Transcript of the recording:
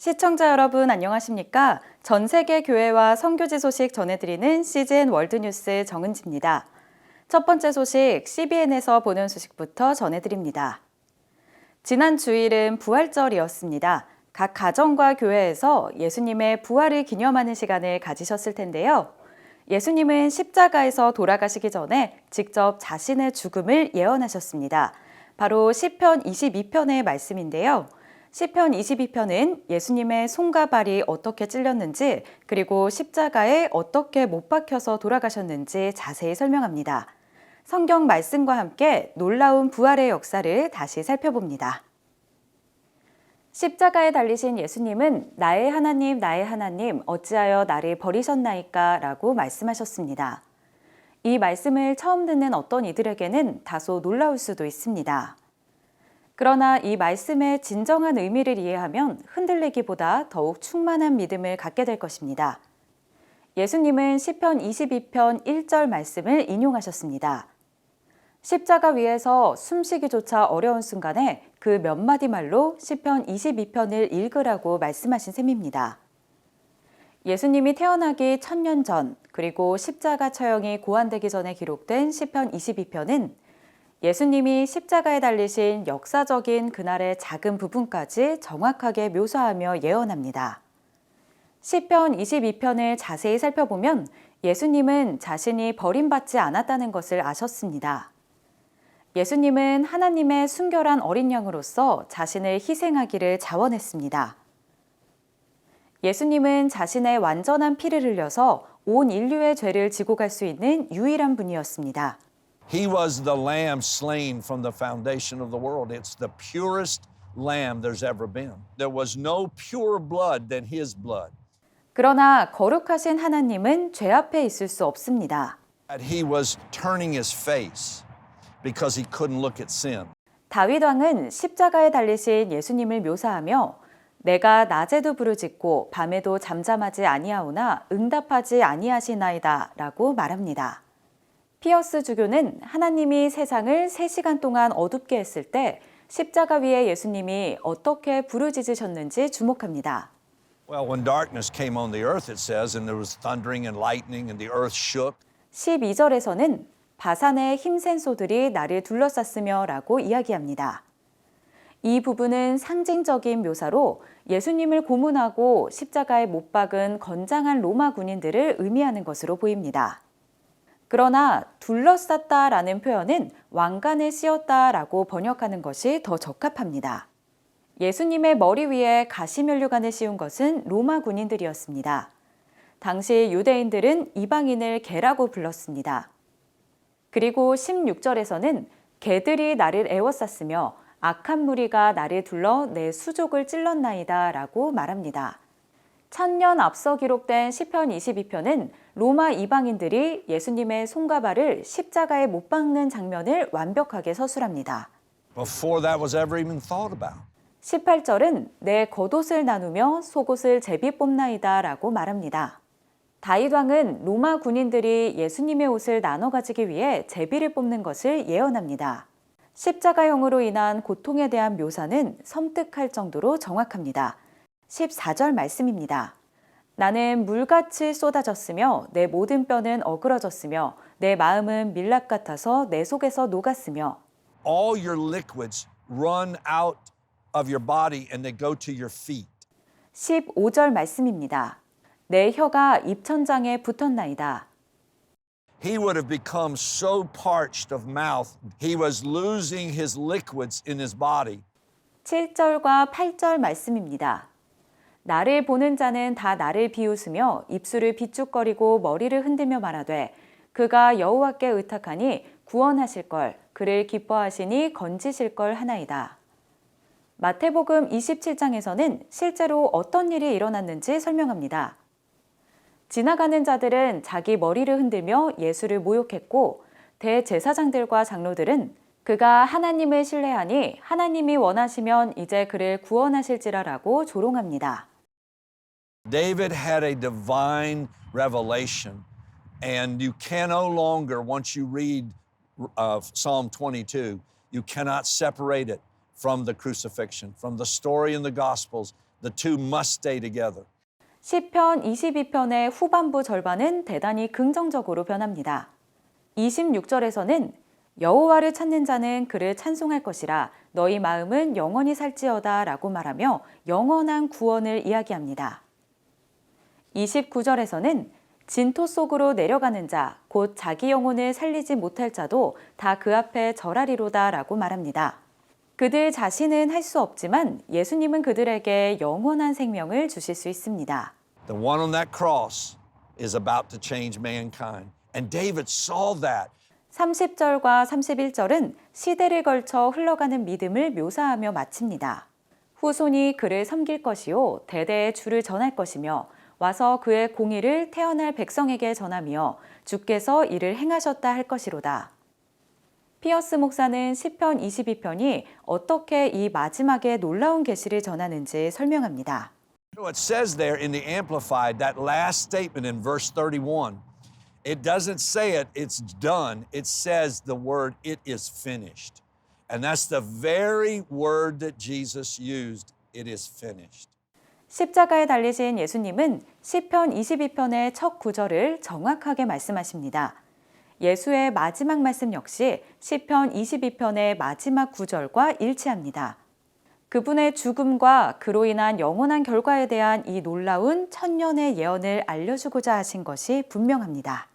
시청자 여러분 안녕하십니까? 전 세계 교회와 선교지 소식 전해드리는 CGN 월드뉴스 정은지입니다. 첫 번째 소식 CBN에서 보는 소식부터 전해드립니다. 지난 주일은 부활절이었습니다. 각 가정과 교회에서 예수님의 부활을 기념하는 시간을 가지셨을 텐데요. 예수님은 십자가에서 돌아가시기 전에 직접 자신의 죽음을 예언하셨습니다. 바로 시편 22편의 말씀인데요. 시편 22편은 예수님의 손과 발이 어떻게 찔렸는지 그리고 십자가에 어떻게 못 박혀서 돌아가셨는지 자세히 설명합니다. 성경 말씀과 함께 놀라운 부활의 역사를 다시 살펴봅니다. 십자가에 달리신 예수님은 나의 하나님, 어찌하여 나를 버리셨나이까? 라고 말씀하셨습니다. 이 말씀을 처음 듣는 어떤 이들에게는 다소 놀라울 수도 있습니다. 그러나 이 말씀의 진정한 의미를 이해하면 흔들리기보다 더욱 충만한 믿음을 갖게 될 것입니다. 예수님은 시편 22편 1절 말씀을 인용하셨습니다. 십자가 위에서 숨쉬기조차 어려운 순간에 그 몇 마디 말로 시편 22편을 읽으라고 말씀하신 셈입니다. 예수님이 태어나기 1000년 전 그리고 십자가 처형이 고안되기 전에 기록된 시편 22편은 예수님이 십자가에 달리신 역사적인 그날의 작은 부분까지 정확하게 묘사하며 예언합니다. 시편 22편을 자세히 살펴보면 예수님은 자신이 버림받지 않았다는 것을 아셨습니다. 예수님은 하나님의 순결한 어린 양으로서 자신을 희생하기를 자원했습니다. 예수님은 자신의 완전한 피를 흘려서 온 인류의 죄를 지고 갈 수 있는 유일한 분이었습니다. He was the lamb slain from the foundation of the world. It's the purest lamb there's ever been. There was no purer blood than his blood. 그러나 거룩하신 하나님은 죄 앞에 있을 수 없습니다. He was turning his face because he couldn't look at sin. 다윗 왕은 십자가에 달리신 예수님을 묘사하며 내가 낮에도 부르짖고 밤에도 잠잠하지 아니하오나 응답하지 아니하시나이다 라고 말합니다. 피어스 주교는 하나님이 세상을 3시간 동안 어둡게 했을 때 십자가 위에 예수님이 어떻게 부르짖으셨는지 주목합니다. Well, when darkness came on the earth, it says, and there was thundering and lightning and the earth shook. 12절에서는 바산의 힘센 소들이 나를 둘러쌌으며 라고 이야기합니다. 이 부분은 상징적인 묘사로 예수님을 고문하고 십자가에 못 박은 건장한 로마 군인들을 의미하는 것으로 보입니다. 그러나 둘러쌌다라는 표현은 왕관을 씌웠다라고 번역하는 것이 더 적합합니다. 예수님의 머리 위에 가시면류관을 씌운 것은 로마 군인들이었습니다. 당시 유대인들은 이방인을 개라고 불렀습니다. 그리고 16절에서는 개들이 나를 애워쌌으며 악한 무리가 나를 둘러 내 수족을 찔렀나이다 라고 말합니다. 1000년 앞서 기록된 시편 22편은 로마 이방인들이 예수님의 손과 발을 십자가에 못 박는 장면을 완벽하게 서술합니다. Before that was ever even thought about. 18절은 내 겉옷을 나누며 속옷을 제비 뽑나이다 라고 말합니다. 다윗 왕은 로마 군인들이 예수님의 옷을 나눠 가지기 위해 제비를 뽑는 것을 예언합니다. 십자가형으로 인한 고통에 대한 묘사는 섬뜩할 정도로 정확합니다. 14절 말씀입니다. 나는 물같이 쏟아졌으며 내 모든 뼈는 어그러졌으며 내 마음은 밀랍 같아서 내 속에서 녹았으며 All your liquids run out of your body and they go to your feet. 15절 말씀입니다. 내 혀가 입천장에 붙었나이다. He would have become so parched of mouth, he was losing his liquids in his body. 7절과 8절 말씀입니다. 나를 보는 자는 다 나를 비웃으며 입술을 비축거리고 머리를 흔들며 말하되 그가 여호와께 의탁하니 구원하실 걸 그를 기뻐하시니 건지실 걸 하나이다. 마태복음 27장에서는 실제로 어떤 일이 일어났는지 설명합니다. 지나가는 자들은 자기 머리를 흔들며 예수를 모욕했고 대제사장들과 장로들은 그가 하나님을 신뢰하니 하나님이 원하시면 이제 그를 구원하실지라라고 조롱합니다. David had a divine revelation, and you can no longer, once you read Psalm 22, you cannot separate it from the crucifixion, from the story in the Gospels The two must stay together. 시편 22편의 후반부 절반은 대단히 긍정적으로 변합니다. 26절에서는 여호와를 찾는 자는 그를 찬송할 것이라 너희 마음은 영원히 살지어다 라고 말하며 영원한 구원을 이야기합니다. 29절에서는 진토 속으로 내려가는 자, 곧 자기 영혼을 살리지 못할 자도 다 그 앞에 절하리로다 라고 말합니다. 그들 자신은 할 수 없지만 예수님은 그들에게 영원한 생명을 주실 수 있습니다. The one on that cross is about to change mankind. And David saw that. 30절과 31절은 시대를 걸쳐 흘러가는 믿음을 묘사하며 마칩니다. 후손이 그를 섬길 것이요 대대의 주를 전할 것이며 와서 그의 공의를 태어날 백성에게 전하며 주께서 이를 행하셨다 할 것이로다. 피어스 목사는 시편 22편이 어떻게 이 마지막에 놀라운 계시를 전하는지 설명합니다. It says there in the Amplified, that last statement in verse 31, it doesn't say it's done. It says the word, it is finished. And that's the very word that Jesus used, it is finished. 십자가에 달리신 예수님은 시편 22편의 첫 구절을 정확하게 말씀하십니다. 예수의 마지막 말씀 역시 시편 22편의 마지막 구절과 일치합니다. 그분의 죽음과 그로 인한 영원한 결과에 대한 이 놀라운 천년의 예언을 알려주고자 하신 것이 분명합니다.